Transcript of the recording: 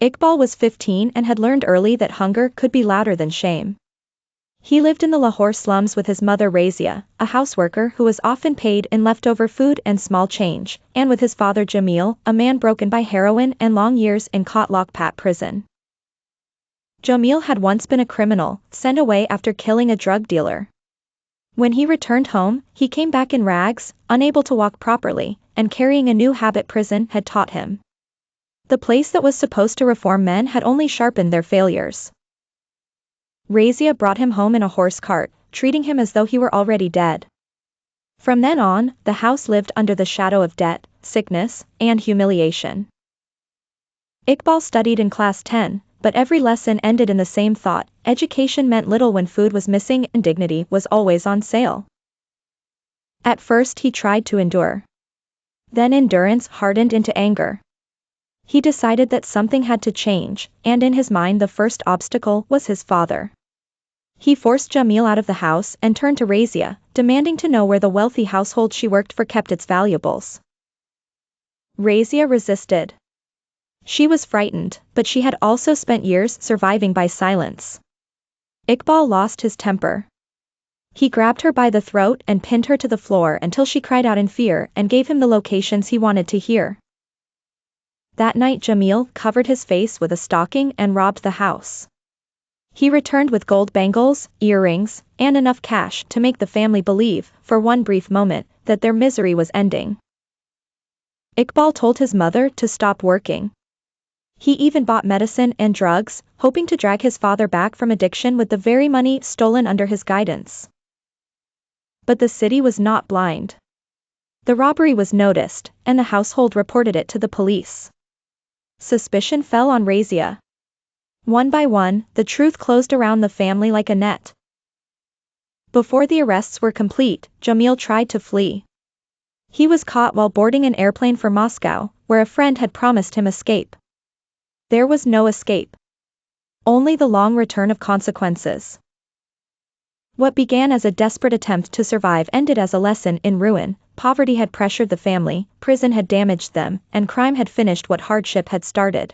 Iqbal was 15 and had learned early that hunger could be louder than shame. He lived in the Lahore slums with his mother Razia, a houseworker who was often paid in leftover food and small change, and with his father Jamil, a man broken by heroin and long years in Kotlakpat prison. Jamil had once been a criminal, sent away after killing a drug dealer. When he returned home, he came back in rags, unable to walk properly, and carrying a new habit prison had taught him. The place that was supposed to reform men had only sharpened their failures. Razia brought him home in a horse cart, treating him as though he were already dead. From then on, the house lived under the shadow of debt, sickness, and humiliation. Iqbal studied in class 10, but every lesson ended in the same thought: education meant little when food was missing and dignity was always on sale. At first he tried to endure. Then endurance hardened into anger. He decided that something had to change, and in his mind the first obstacle was his father. He forced Jamil out of the house and turned to Razia, demanding to know where the wealthy household she worked for kept its valuables. Razia resisted. She was frightened, but she had also spent years surviving by silence. Iqbal lost his temper. He grabbed her by the throat and pinned her to the floor until she cried out in fear and gave him the locations he wanted to hear. That night Jamil covered his face with a stocking and robbed the house. He returned with gold bangles, earrings, and enough cash to make the family believe, for one brief moment, that their misery was ending. Iqbal told his mother to stop working. He even bought medicine and drugs, hoping to drag his father back from addiction with the very money stolen under his guidance. But the city was not blind. The robbery was noticed, and the household reported it to the police. Suspicion fell on Razia. One by one, the truth closed around the family like a net. Before the arrests were complete, Jamil tried to flee. He was caught while boarding an airplane for Moscow, where a friend had promised him escape. There was no escape. Only the long return of consequences. What began as a desperate attempt to survive ended as a lesson in ruin. Poverty had pressured the family, prison had damaged them, and crime had finished what hardship had started.